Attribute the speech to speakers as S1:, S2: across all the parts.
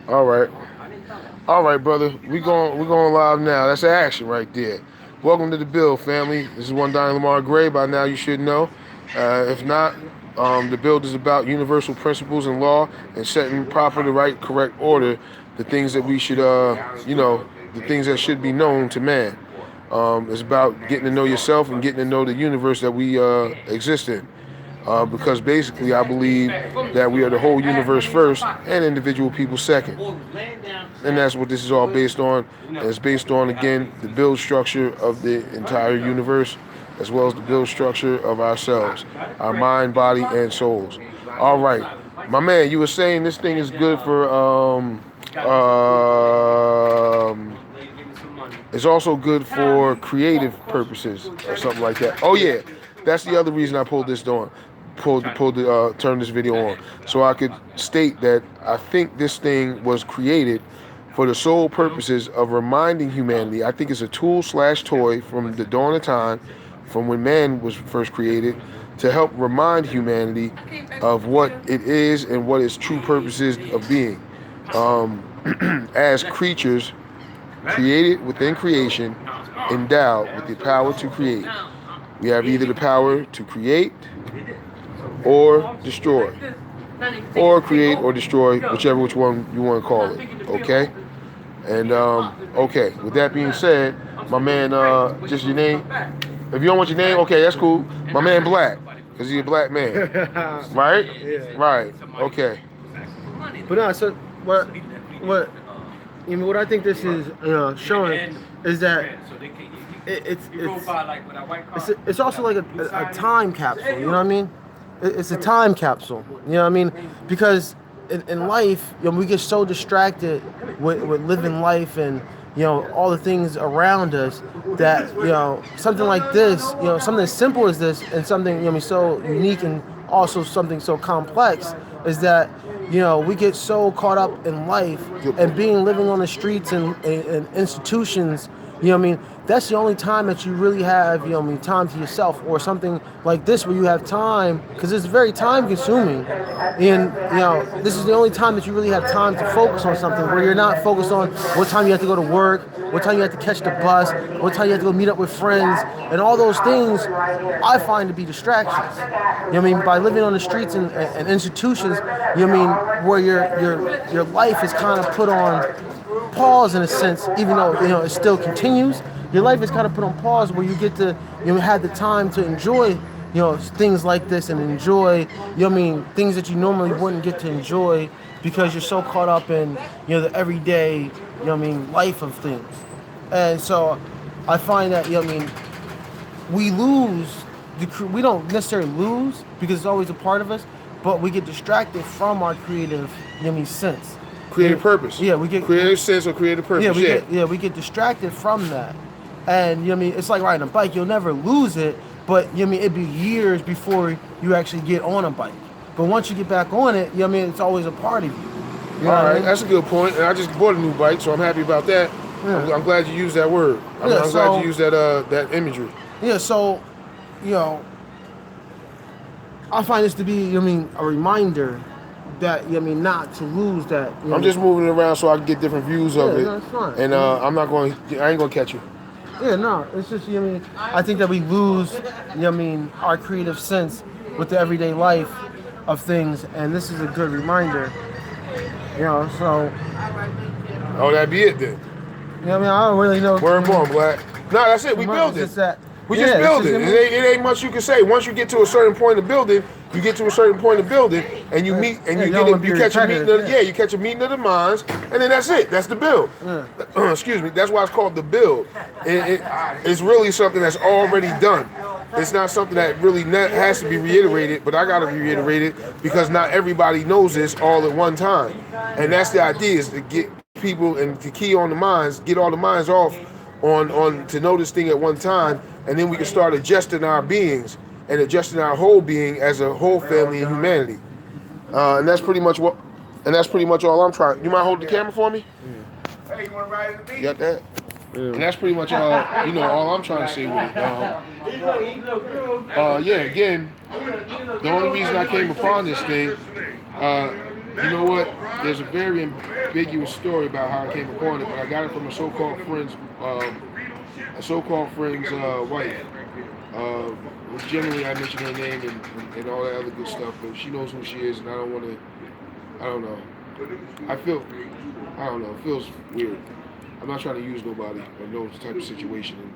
S1: All right. All right, brother. We going live now. That's the action right there. Welcome to the Build family. This is one Donnie Lamar Gray. By now you should know. If not, the Build is about universal principles and law and setting proper, the right, correct order, the things that we should, the things that should be known to man. It's about getting to know yourself and getting to know the universe that we exist in. Because basically, I believe that we are the whole universe first and individual people second. And that's what this is all based on. And it's based on, again, the build structure of the entire universe, as well as the build structure of ourselves, our mind, body, and souls. All right. My man, you were saying this thing is good for, it's also good for creative purposes or something like that. Oh, yeah. That's the other reason I pulled this on. Turn this video on, so I could state that I think this thing was created for the sole purposes of reminding humanity. I think it's a tool slash toy from the dawn of time, from when man was first created, to help remind humanity of what it is and what its true purpose is of being. As creatures created within creation, endowed with the power to create. We have either the power to create or destroy, or create or destroy, which one you want to call it. Okay. And okay. With that being said, my man, just your name. If you don't want your name, okay, that's cool. My man, Black, because he's a black man, right?
S2: Yeah.
S1: Right. Okay.
S2: But no, so what what I think this is showing is that it's also like a time capsule. You know what I mean? It's a time capsule. You know what I mean? Because in life, we get so distracted with living life and all the things around us that something like this, something as simple as this, and something so unique and also something so complex is that we get so caught up in life and living on the streets and institutions. That's the only time that you really have, time to yourself, or something like this where you have time, because it's very time consuming. And, this is the only time that you really have time to focus on something, where you're not focused on what time you have to go to work, what time you have to catch the bus, what time you have to go meet up with friends, and all those things I find to be distractions. By living on the streets and institutions, where your life is kind of put on pause in a sense, even though it still continues. Your life is kind of put on pause where you get to have the time to enjoy things like this and enjoy things that you normally wouldn't get to enjoy because you're so caught up in the everyday life of things. And so I find that we don't necessarily lose because it's always a part of us, but we get distracted from our creative sense.
S1: Creative purpose.
S2: Yeah, we get
S1: creative sense or creative purpose.
S2: We get distracted from that, and it's like riding a bike. You'll never lose it, but it'd be years before you actually get on a bike. But once you get back on it, it's always a part of you.
S1: All right, that's a good point. And I just bought a new bike, so I'm happy about that. Yeah. I'm glad you used that word. I'm glad you used that imagery.
S2: Yeah. So, I find this to be, a reminder that not to lose that.
S1: I'm just moving it around so I can get different views of it.
S2: That's fine.
S1: And I ain't gonna catch you.
S2: Yeah, no, it's just I think that we lose our creative sense with the everyday life of things, and this is a good reminder. So.
S1: Oh, that'd be it then.
S2: I don't really know.
S1: Word born, Black. No, that's it. We build it. We just build it. It ain't much you can say. Once you get to a certain point of building, and you meet and you catch a meeting. You catch a meeting of the minds, and then that's it. That's the build. Yeah. Excuse me. That's why it's called the build. It's really something that's already done. It's not something that really has to be reiterated, but I gotta reiterate it because not everybody knows this all at one time, and that's the idea: is to get people and to key on the minds, get all the minds off on to know this thing at one time, and then we can start adjusting our beings and adjusting our whole being as a whole family and humanity. And that's pretty much all I'm trying. You mind holding the camera for me?
S3: Hey, you want to ride in the beat?
S1: You got that? And that's pretty much all all I'm trying to say with it. Yeah, again, the only reason I came upon this thing, you know what? There's a very ambiguous story about how I came upon it, but I got it from a so-called friend's wife. Which generally I mention her name and all that other good stuff, but she knows who she is, and I don't want to. I don't know. I don't know. It feels weird. I'm not trying to use nobody or no type of situation. And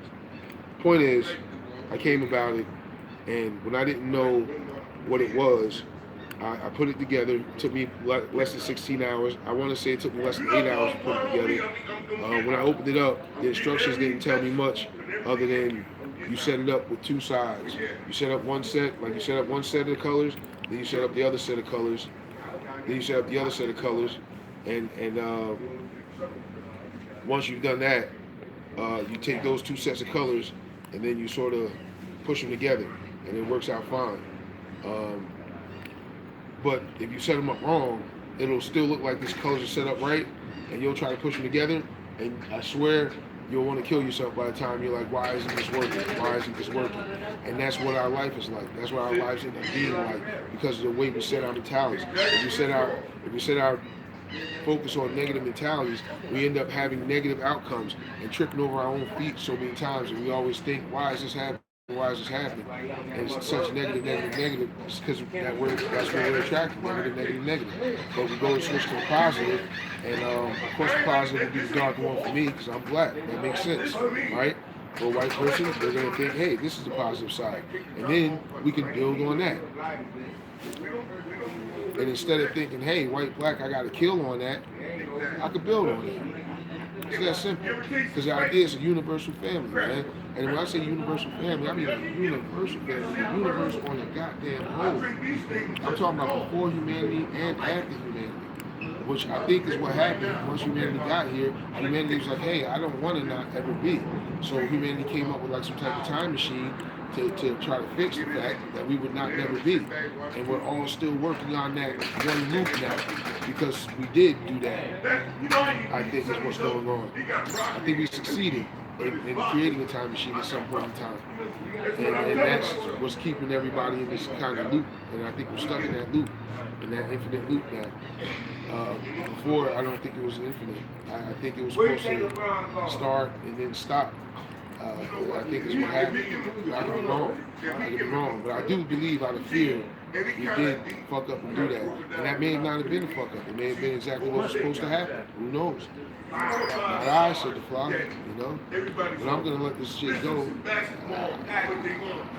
S1: point is, I came about it, and when I didn't know what it was, I put it together. It took me less than 16 hours. I want to say it took me less than 8 hours to put it together. When I opened it up, the instructions didn't tell me much other than you set it up with two sides. You set up one set, like you set up one set of colors, then you set up the other set of colors, then you set up the other set of colors, and once you've done that, you take those two sets of colors and then you sort of push them together, and it works out fine. But if you set them up wrong, it'll still look like these colors are set up right, and you'll try to push them together, and I swear you'll want to kill yourself by the time you're like, why isn't this working? Why isn't this working? And that's what our life is like. That's what our lives end up being like because of the way we set our mentalities. If we set our focus on negative mentalities, we end up having negative outcomes and tripping over our own feet so many times, and we always think, why is this happening? Why is this happening? And it's such negative. It's because that's what we're attracting, negative. But we go and switch to a positive, and of course the positive would be the darker one for me because I'm black. That makes sense, right? For a white person, they're going to think, hey, this is the positive side. And then we can build on that. And instead of thinking, hey, white, black, I got to kill on that, I could build on it. It's that simple. Because the idea is a universal family, man. And when I say universal family, I mean a universal family. The universe on the goddamn whole. I'm talking about before humanity and after humanity. Which I think is what happened once humanity got here. Humanity was like, hey, I don't want to not ever be. So humanity came up with like some type of time machine to try to fix the fact that we would not never be. And we're all still working on that one loop now because we did do that. I think is what's going on. I think we succeeded in creating a time machine at some point in time. And that's what's keeping everybody in this kind of loop. And I think we're stuck in that loop, in that infinite loop now. Before, I don't think it was infinite. I think it was supposed to start and then stop. I think that's what happened. I could be wrong. But I do believe out of fear, we did fuck up and do that. And that may not have been a fuck up. It may have been exactly what was supposed to happen. Who knows? Not I, said the fly, you know? But I'm going to let this shit go.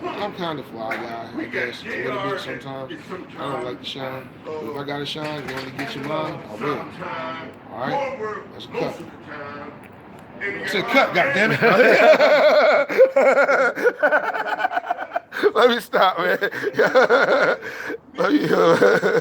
S1: I'm kind of fly guy, I guess, a little bit sometimes. I don't like to shine. But if I got to shine, you want to get your mind, I will. All right? That's a cut. It's a cut, goddammit. Let me stop, man. Let me